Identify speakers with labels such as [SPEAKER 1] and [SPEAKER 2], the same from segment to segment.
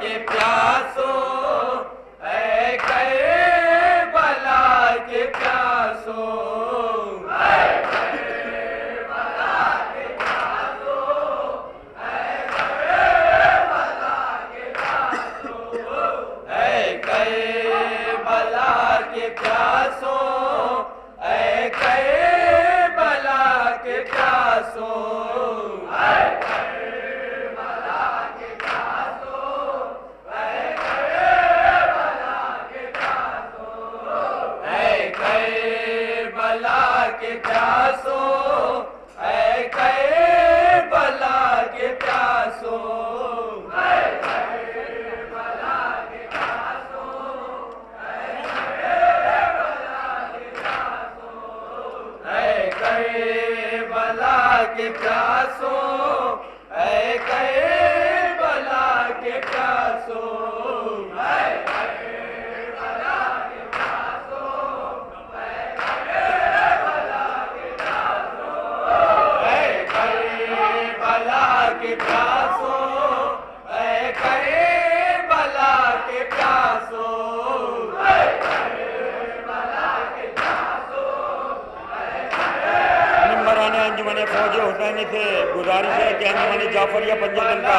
[SPEAKER 1] के प्यासो, ऐ करबला के प्यासो, ऐ करबला के प्यासो, ऐ करबला के प्यासो, ऐ करबला के प्यासो, ऐ करबला के प्यासो, ऐ करबला के प्यासो, ऐ करबला के प्यासो, ऐ करबला के प्यासो, ऐ करबला के प्यासो, ऐ करबला के प्यासो, ऐ करबला के प्यासो, ऐ करबला के प्यासो, ऐ करबला के प्यासो, ऐ करबला के प्यासो, ऐ करबला के प्यासो, ऐ करबला के प्यासो, ऐ करबला के प्यासो, ऐ करबला के प्यासो,
[SPEAKER 2] नंबराना अंजुमन फौज हुसैनी से गुजारिश है कि अंजुमन जाफरिया पंजाब का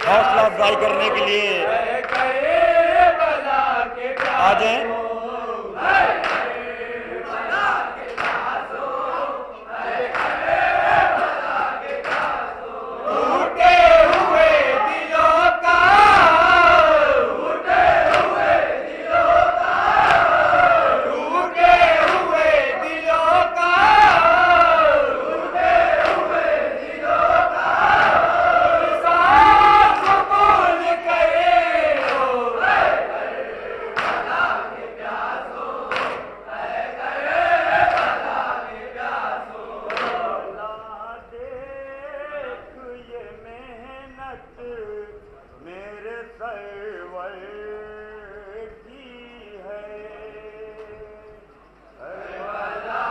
[SPEAKER 2] हौसला अफजाई करने के लिए
[SPEAKER 1] ऐ करबला के
[SPEAKER 2] आ जाएं।
[SPEAKER 1] टूटे हुए दिलों का, टूटे हुए दिलों का, टूटे हुए दिलों का, टूटे हुए दिलों का, सांस कबूल करे हो, ऐ करबला के प्यासो, ऐ करबला के प्यासो,
[SPEAKER 2] देख ये मेहनत मेरे सरवर की है,
[SPEAKER 1] करबला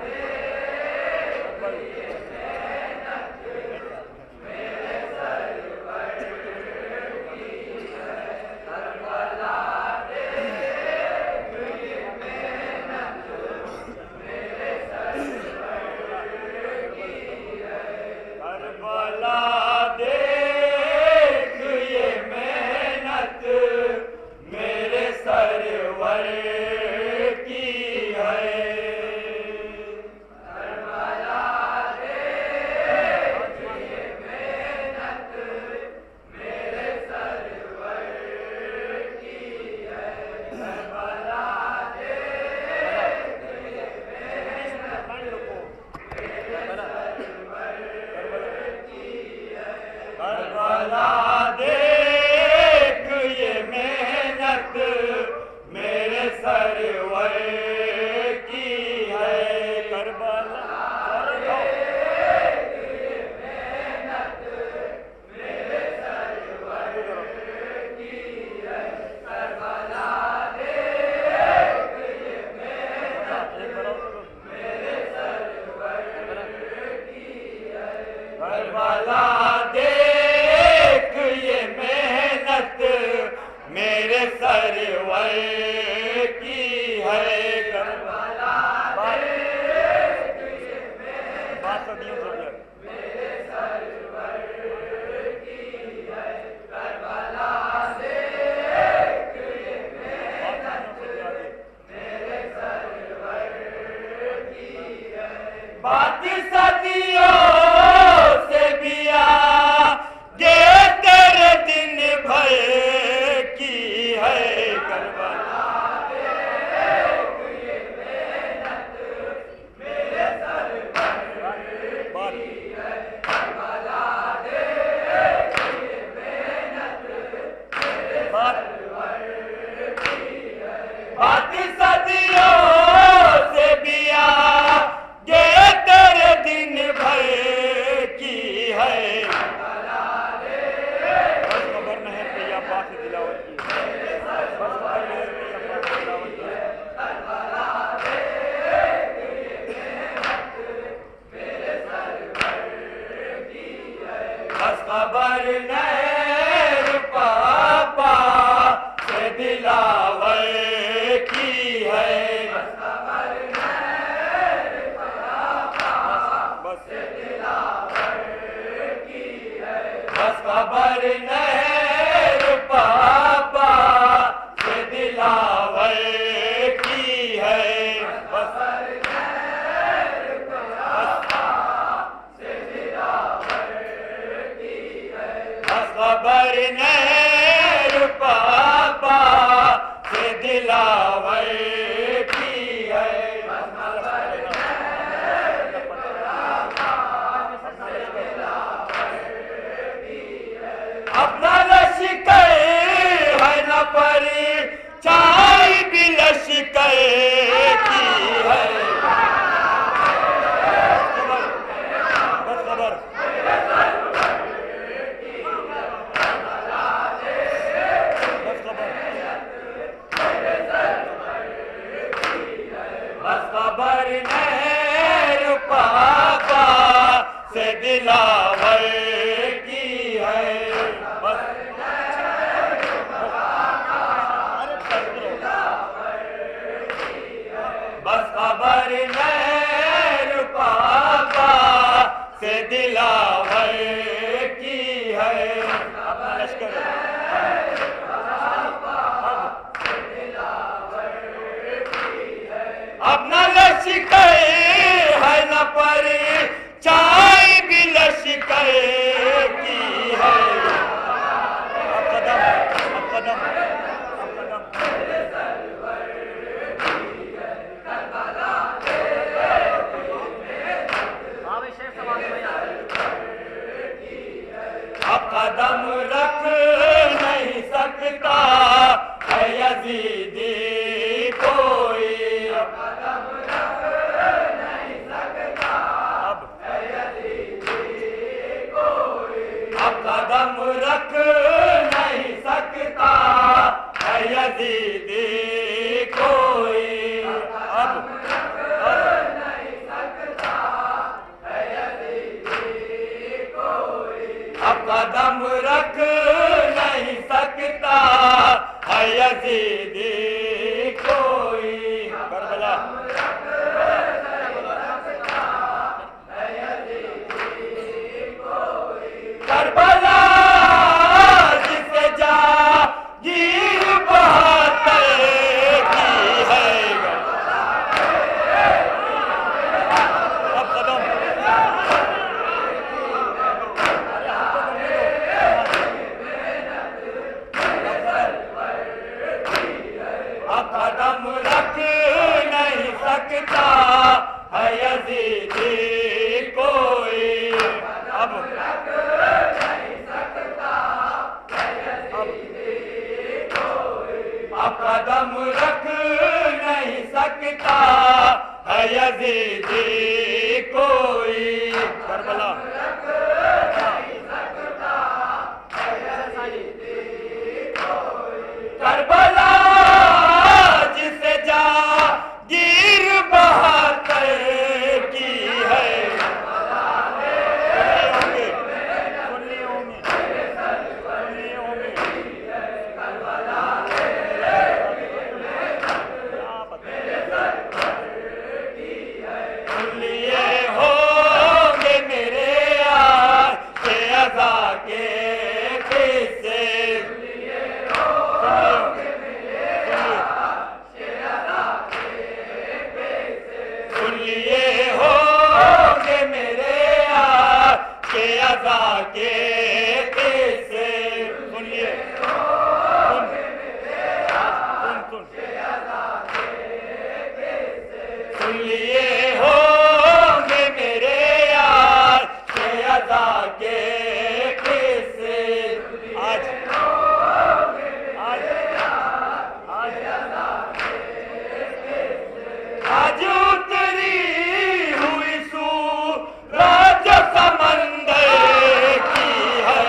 [SPEAKER 1] देख ये मेहनत मेरे सरवर की है, करबला देख ये मेहनत मेरे सरवर की है, करबला देख ये मेहनत करबला देख ये मेहनत मेरे सरवर की है,
[SPEAKER 2] करबला
[SPEAKER 1] करबला देख ये मेहनत मेरे सरवर की है, करबला देख ये
[SPEAKER 2] बात सदियों से किया।
[SPEAKER 1] मेरे सरवर की है, करबला देख ये मेहनत मेरे सरवर की है, बात सदियों से भी आगे तेरे दिन भर की है, करबला देख ये मेहनत मेरे सरवर की है, करबला देख ये मेहनत मेरे सरवर की है, बात सदियों से भी आगे तेरे दिन भर की है,
[SPEAKER 2] बस खबर नहर पे या बात दिलावत की, बस खबर नहर पे या बात दिलावत की।
[SPEAKER 1] बस खबर नहर पापा दिलावर की है। अपना लश्कर है न परी चाय भी लश्कर की है। बस खबर नहीं पापा से दिलावर की है। बस खबर नहीं पापा से दिलावर की है। अपना लश्कर अपना लश्कर है न पर चाय भी लश्कर की है। अब कदम अब कदम रख नहीं सकता है यजीदी कोई। अब कदम रख नहीं सकता है यजीदी कोई। अब कदम रख नहीं सकता है यजीदी कोई। अब नहीं सकता है यजीदी कोई। अब कदम रख नहीं सकता है यजीदी कोई। करबला करबला जिसे जागीर बहातर की है। अब कदम अब कदम रख नहीं सकता है यजीदी कोई। अब कदम रख नहीं सकता है यजीदी कोई। करबला करबला जिसे जागीर बहातर की है। लिए होंगे मेरे यार के अज़ा के किस्से। सुन लिए होंगे मेरे यार के अज़ा के किस्से। सुन लिए सुन लिए होंगे मेरे यार के अज़ा के किस्से। आज उतरी हुई सूरज समंदर की है।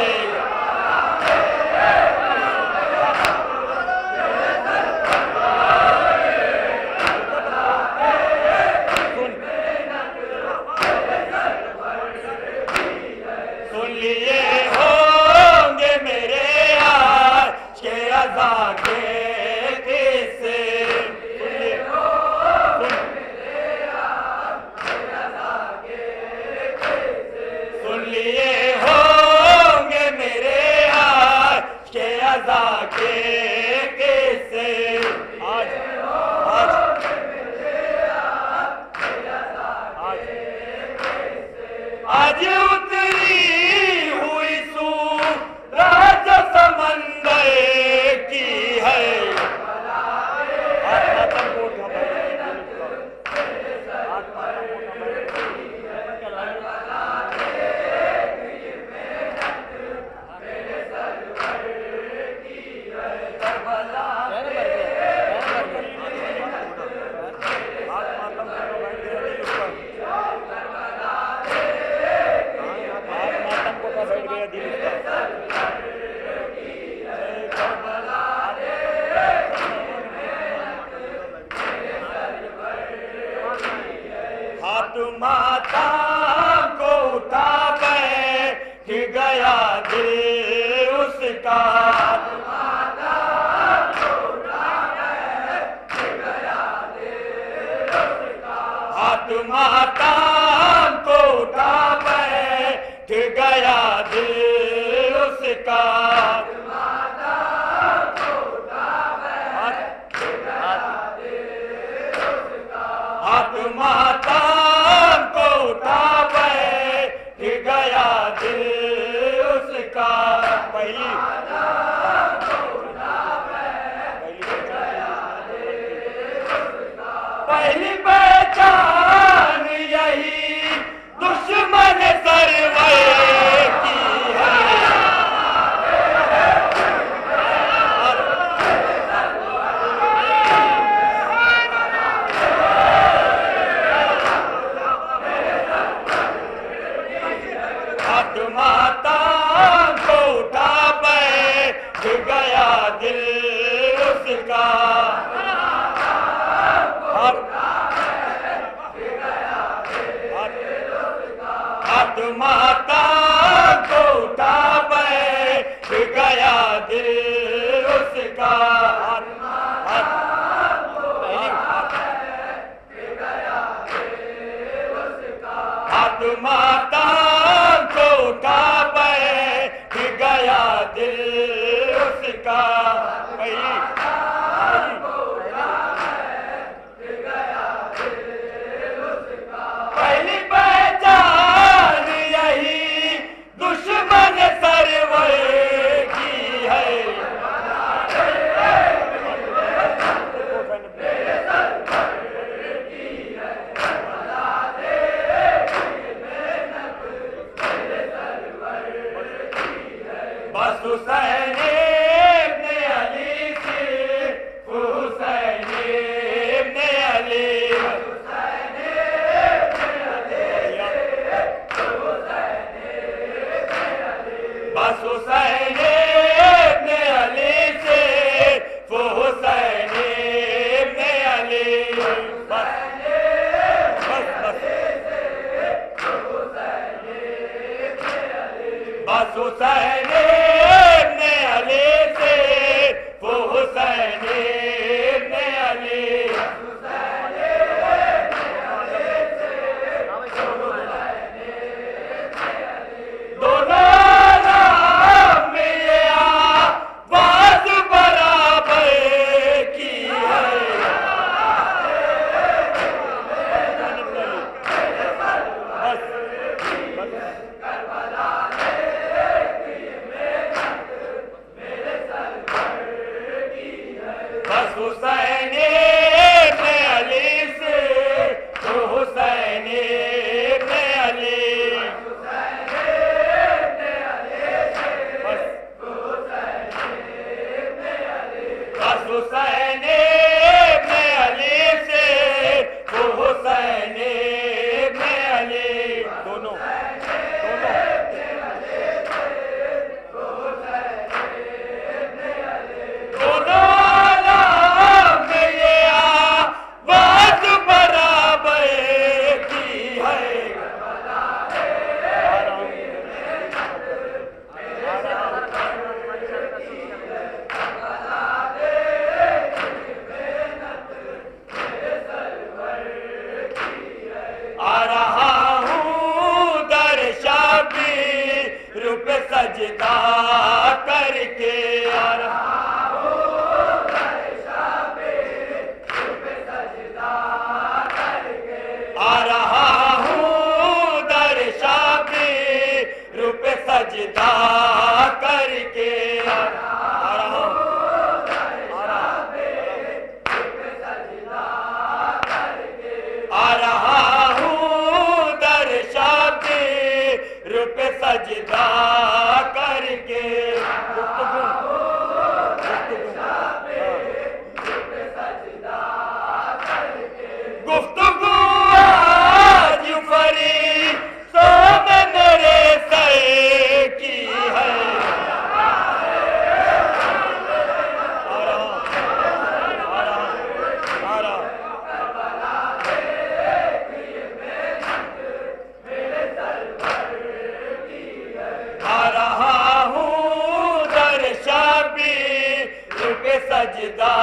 [SPEAKER 1] सुन लिए होंगे मेरे यार के अज़ा के किस्से। सुन लिए होंगे मेरे यार के अज़ा के किस्से। आज आज उतरी हुई सूरज समंदर की है। दिल उसका हाथ माता को उठा बैठ गया दिल उसका हाथ माता को उठा बैठ गया दिल उसका पहली पहचान यही दुश्मन सरवर की है बस हुसैन इब्ने अली से हुसैन इब्ने अली बस हुसैन इब्ने अली से वो हुसैन इब्ने अली बस हुसैन इब्ने अली से वो हुसैन इब्ने अली दोनों नाम में ये आवाज बराबर की है बस हुसैन इब्ने अली से वो हुसैन इब्ने अली बस हुसैन इब्ने अली से वो हुसैन इब्ने अली दोनों नाम में ये आवाज बराबर की है आ रहा हूँ दर शाबी रुप सजदा करके आ रहा आ रहा हूँ दर शाबी रुप सजदा करके आ रहा हूँ आ रहा हूँ दर शाबी रुप सजदा करके गुफ्तगू आज फरीस्तों में मेरे सर की है आ रहा आ रहा हूँ दर शाबी रुप सजदा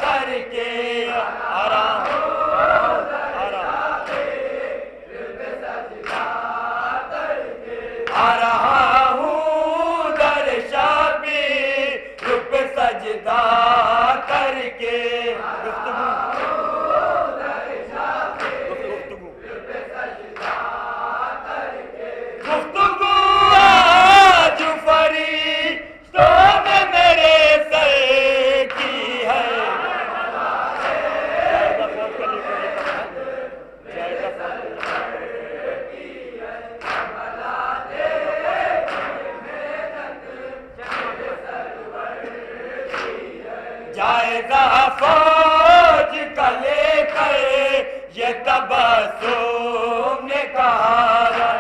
[SPEAKER 1] करके आ रहा हूँ आ रहा हूँ दर शाबी रुप सजदा करके गुफ्तगू आज फरीस्तों में मेरे सर की है जायजा फौज का लेकर ये तबस्सुम ने कहा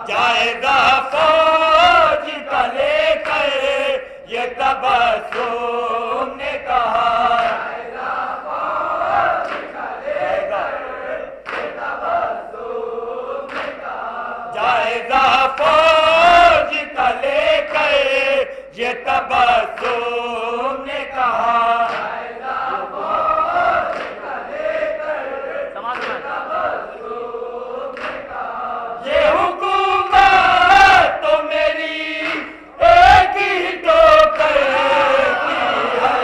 [SPEAKER 1] जायजा फौज का लेकर ये तबस्सुम ने कहा, जायजा फौज का लेकर ये तबस्सुम ने कहा, जायजा फौज का लेकर ये तबस्सुम ने कहा, जायजा फौज का लेकर ये तबस्सुम ने कहा, ये हुकूमत तो मेरी एक ही ठोकर की है,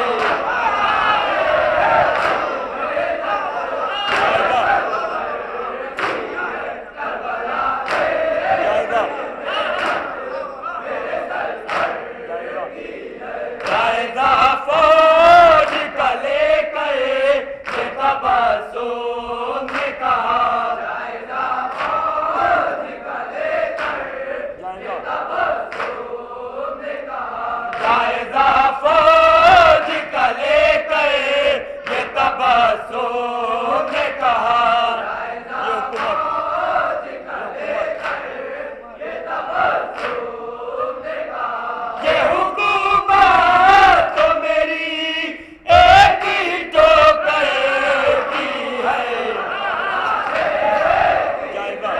[SPEAKER 1] जायजा फौज का लेकर ये तबस्सुम ने कहा, जायजा फौज का लेकर ये तबस्सुम ने कहा, जायजा फौज का लेकर ये तबस्सुम ने कहा, जायजा फौज का लेकर ये तबस्सुम ने कहा, ये हुकूमत तो मेरी एक ही ठोकर की है, जायजा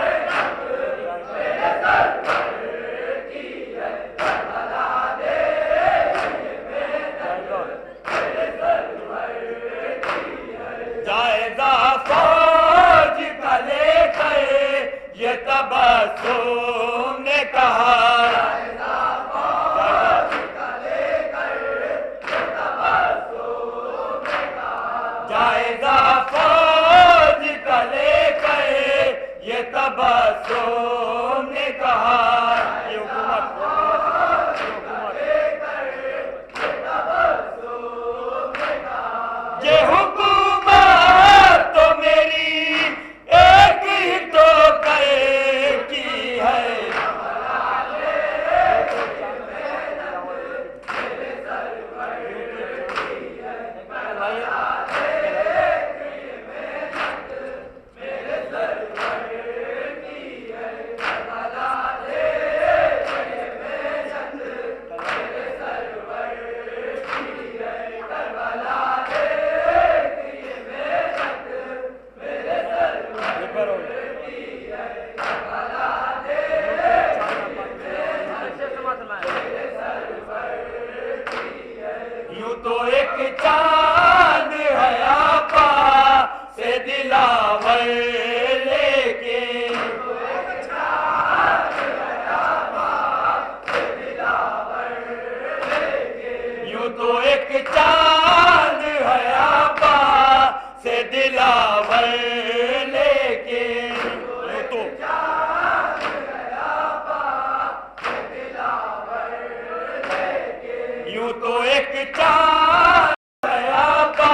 [SPEAKER 1] जायजा फौज का लेकर ये तबस्सुम ने कहा, जायजा फौज का लेकर ये तबस्सुम ने कहा, जायजा फौज का लेकर ये तबस्सुम ने कहा, ये हुकूमत ये हुकूमत तो मेरी एक ही ठोकर की है, यूं तो एक चांद है आपा से दिलावर लेके, यूं तो एक चांद है आपा से दिलावर लेके, यूं तो यूं तो एक चांद है आपा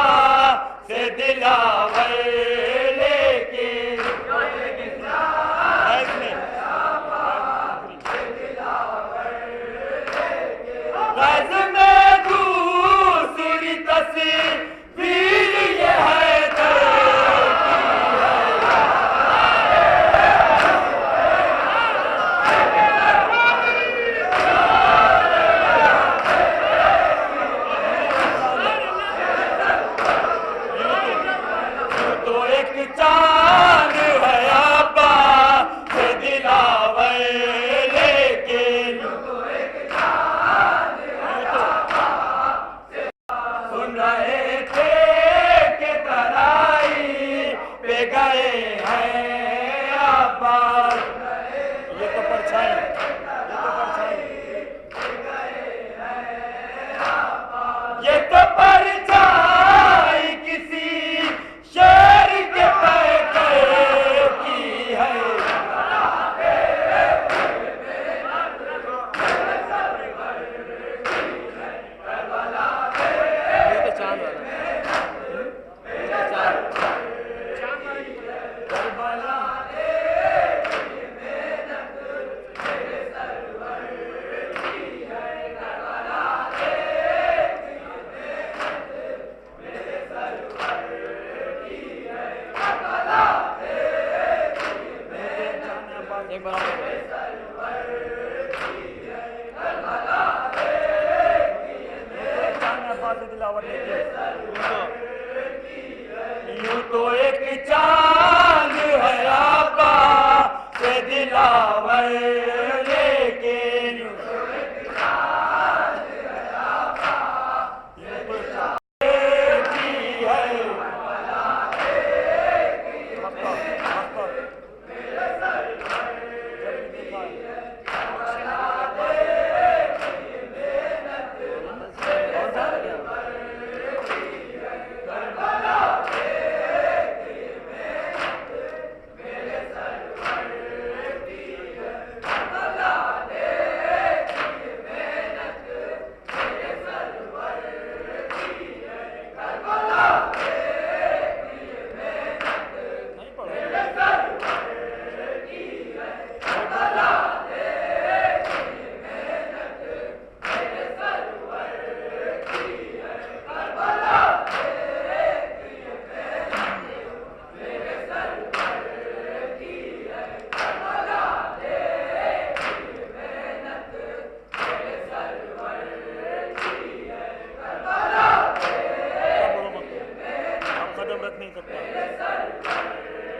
[SPEAKER 1] से दिलावर लेके, रज़ में दूसरी तस्वीर ये है
[SPEAKER 2] दिलावर लेके
[SPEAKER 1] यूं तो एक चांद है आपा से दिलावर लेकिन कदम रख नहीं सकता है यजीदी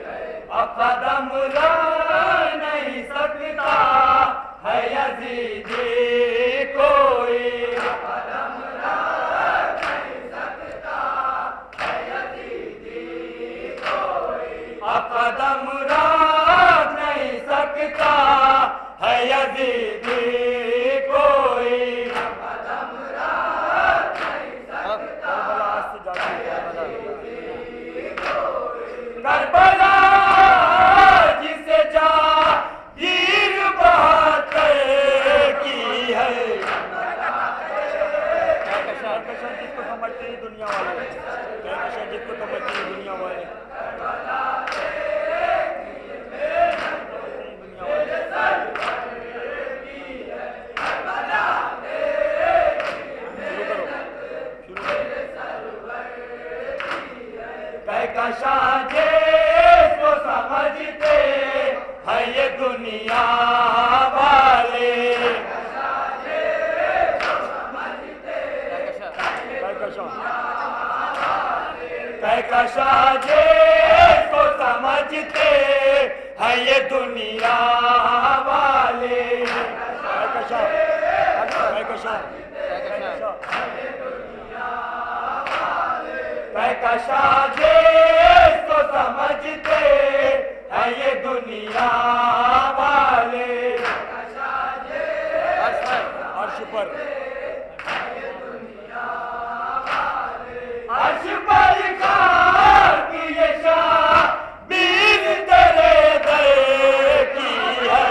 [SPEAKER 1] कोई कदम रख नहीं सकता है यजीदी कोई कदम रख नहीं सकता है यजीदी कोई कदम रख नहीं सकता करबला दुनिया वाले जिसको समझते हैं दुनिया वाले कहकशा जिसको समझते हैं ये दुनिया वाले कहकशा जिसको समझते हैं ये दुनिया वाले कहकशा कहकशा कहकशा जिसको समझते हैं ये दुनिया वाले अर्श पर अर्श पर की ये शाबीर तेरे दर की है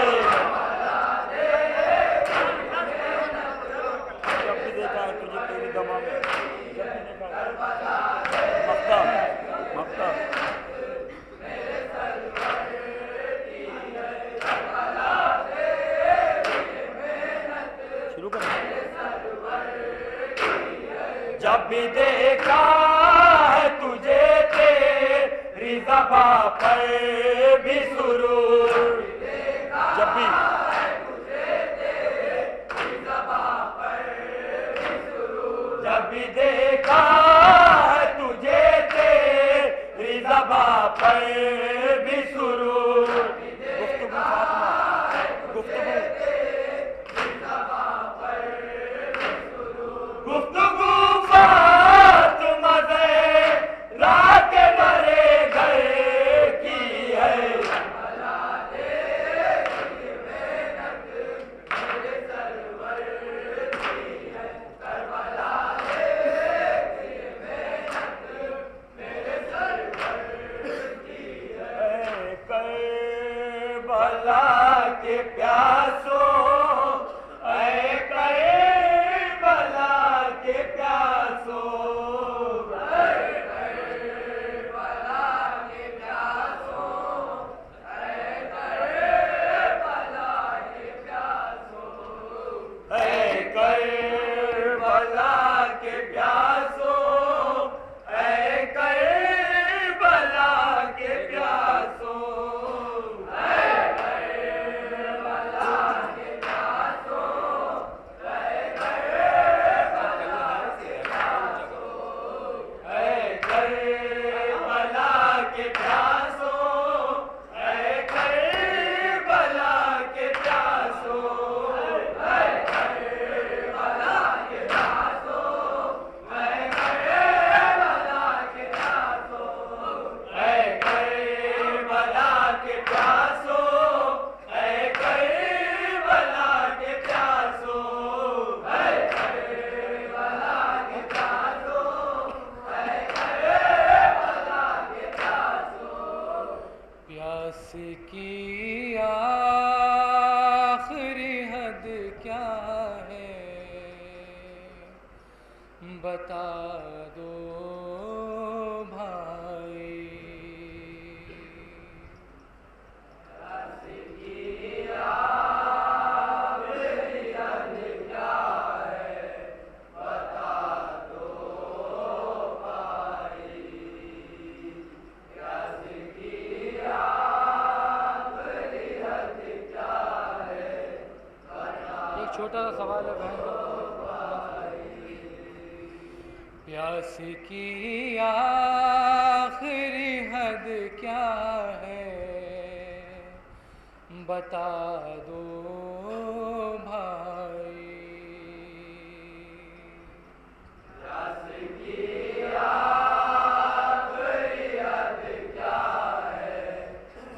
[SPEAKER 1] जब भी देखा है तुझे तेरी दमा में जब भी देखा मक्का मक्का शुरू करें जब भी देखा है तुझे तेरी ज़बा पर भी सुरूर जब भी जब भी देखा है तुझे तेरी ज़बा पर भी सुरूर गुफ्तगू फातिमा गुफ्तगू गुफ्तगू फातिमा से रात मरे घर की है
[SPEAKER 3] हाल है बहन का? प्यास की आखिरी हद क्या है, बता दो भाई। प्यास की आखिरी हद क्या है,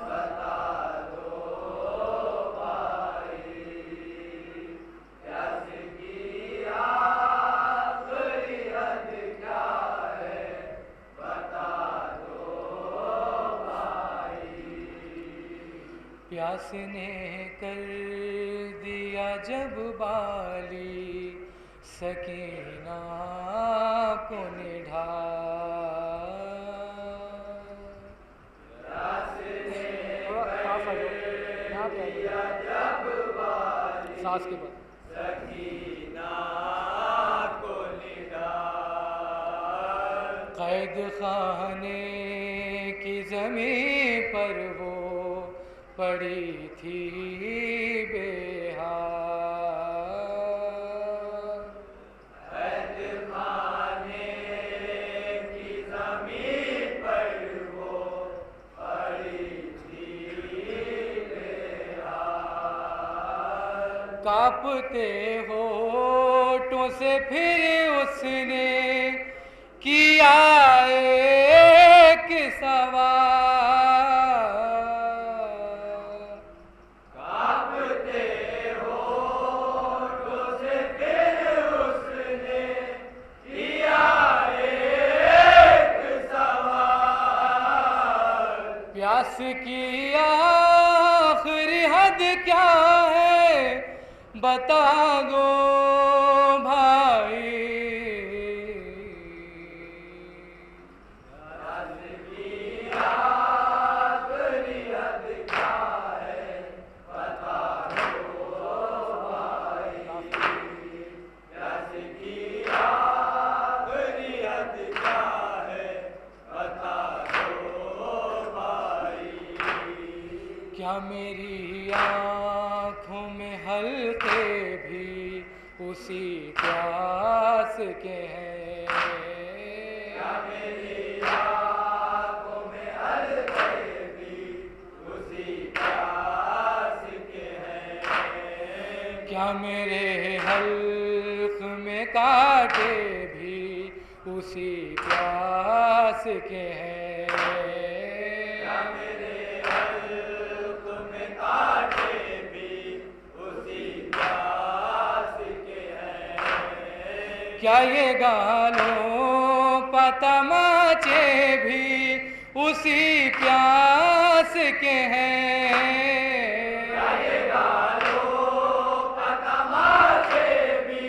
[SPEAKER 3] बता दो भाई। प्यास की आखिरी हद क्या है, बता दो भाई। प्यास ने कर दिया जब बाली सकीना को निढाल। प्यास ने कर दिया जब बाली सांस के बाद सकीना को निढाल। कैद खाने की ज़मीं पर वो पड़ी थी बेहाल। कैद खाने की ज़मीं पर वो पड़ी थी बेहाल। कांपते होठों से फिर उसने किया एक सवाल। कांपते होठों से फिर उसने किया एक सवाल। प्यास की आखिरी हद क्या है, बता दो भाई। प्यास की आखिरी हद क्या है, बता दो भाई। प्यास की आखिरी हद क्या है, बता दो भाई। क्या मेरी आँखों में हल्के भी उसी प्यास के हैं? क्या मेरी आँखों में हल्के भी उसी प्यास के हैं? क्या मेरे हल्क में कांटे भी उसी प्यास के हैं? क्या मेरे हल्क में कांटे भी उसी प्यास के हैं? क्या ये गालों पर तमाचे भी उसी प्यास के हैं? क्या ये गालों पर तमाचे भी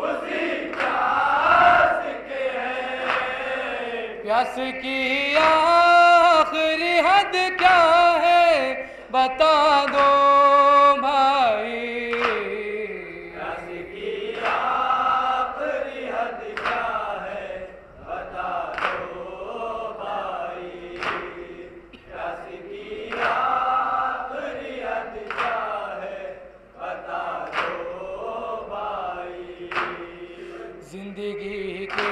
[SPEAKER 3] उसी प्यास के हैं? प्यास की आखिरी हद क्या है, बता दो भाई। प्यास की आखिरी हद क्या है, बता दो भाई। प्यास की आखिरी हद क्या है, बता दो भाई। जिंदगी के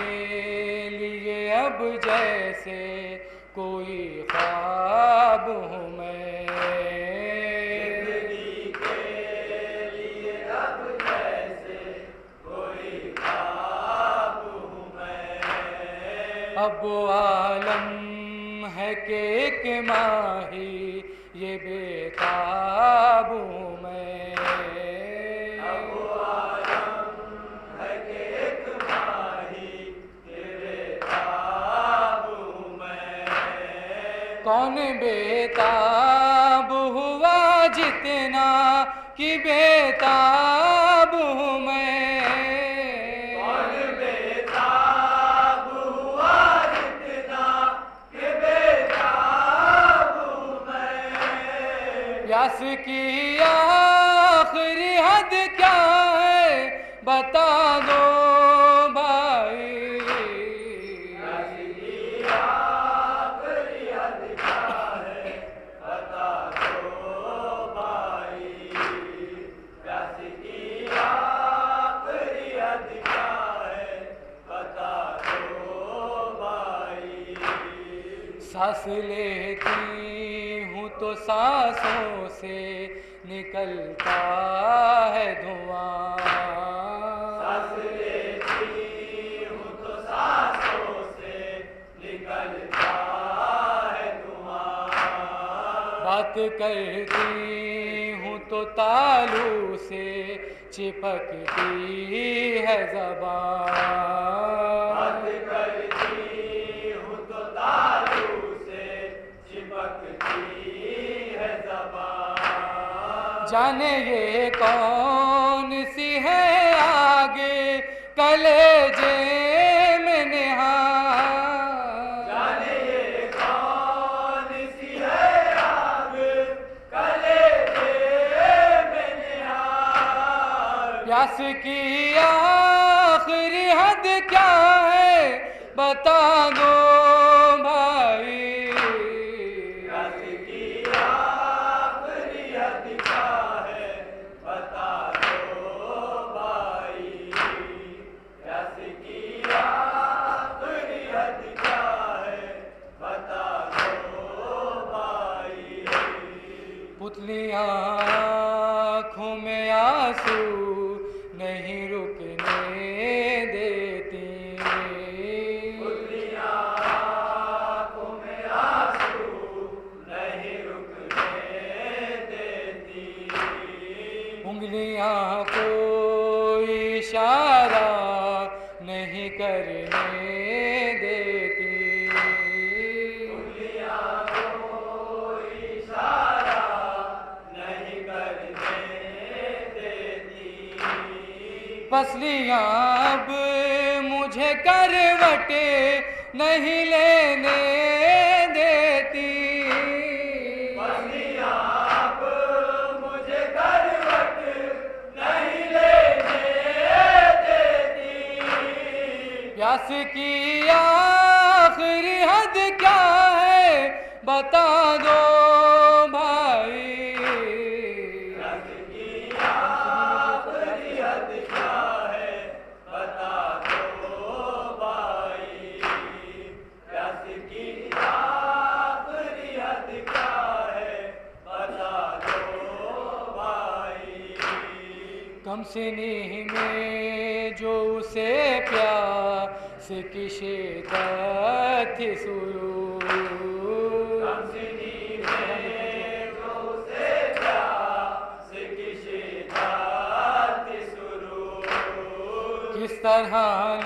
[SPEAKER 3] लिए अब जैसे कोई ख्वाब हूँ मैं। जिंदगी के लिए अब जैसे कोई ख्वाब हूँ मैं। अब वो आलम है कि एक माही ये बेताब हूँ मैं। अब वो आलम है कि एक माही ये बेताब हूँ मैं। कौन बेताब हुआ जितना कि बेताब हूँ मैं। कौन बेताब हुआ जितना कि बेताब हूँ मैं। प्यास की आखिरी हद क्या है, बता दो भाई। प्यास की आखिरी हद क्या है, बता दो भाई। प्यास की सांस लेती हूँ तो सांसों से निकलता है धुआं,
[SPEAKER 1] सांस लेती हूँ तो सांसों से निकलता है धुआं,
[SPEAKER 3] बात करती हूँ तो तालू से चिपकती है ज़बान,
[SPEAKER 1] बात करती हूँ तो तालू से चिपकती है ज़बान।
[SPEAKER 3] जाने ये कौन सी है आगे कलेजे में निहार,
[SPEAKER 1] जाने ये कौन सी है आग कलेजे में निहार।
[SPEAKER 3] प्यास की आखिरी हद क्या है बता दो भाई,
[SPEAKER 1] प्यास की आखिरी हद क्या है बता दो भाई, प्यास की आखिरी हद क्या है बता दो भाई।
[SPEAKER 3] पुतलियाँ आँखों में आंसू नहीं रुकने देती,
[SPEAKER 1] पुतलियाँ आँखों में आंसू नहीं रुकने देती,
[SPEAKER 3] उंगलियाँ कोई इशारा नहीं करने देती,
[SPEAKER 1] उंगलियाँ कोई इशारा नहीं करने देती,
[SPEAKER 3] पसलियाँ अब मुझे करवटे नहीं लेने देती,
[SPEAKER 1] पसलियाँ अब मुझे करवट नहीं लेने देती,
[SPEAKER 3] प्यास की आखिरी हद क्या है बता दो भाई,
[SPEAKER 1] प्यास की आखिरी हद क्या है बता दो भाई, प्यास की आखिरी हद क्या है बता दो भाई।
[SPEAKER 3] कम सिनी में जो उसे प्यास की शिद्दत थी शुरू,
[SPEAKER 1] कमसिनी में जो उसे प्यास की शिद्दत शुरू,
[SPEAKER 3] किस तरह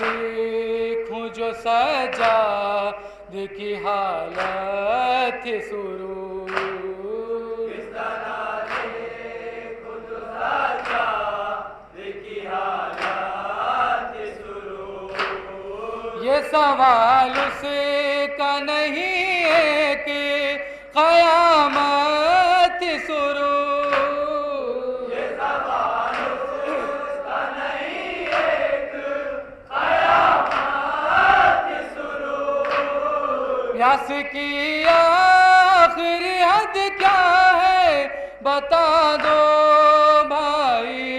[SPEAKER 3] लिखूं जो सजाद की हालत थी शुरू,
[SPEAKER 1] किस तरह से खुद सजा की हालत शुरू,
[SPEAKER 3] ये सवाल उसका नहीं है कि क़यामत शुरू,
[SPEAKER 1] ये सवाल उसका नहीं एक क़यामत शुरू,
[SPEAKER 3] प्यास की आखिरी हद क्या है बता दो भाई,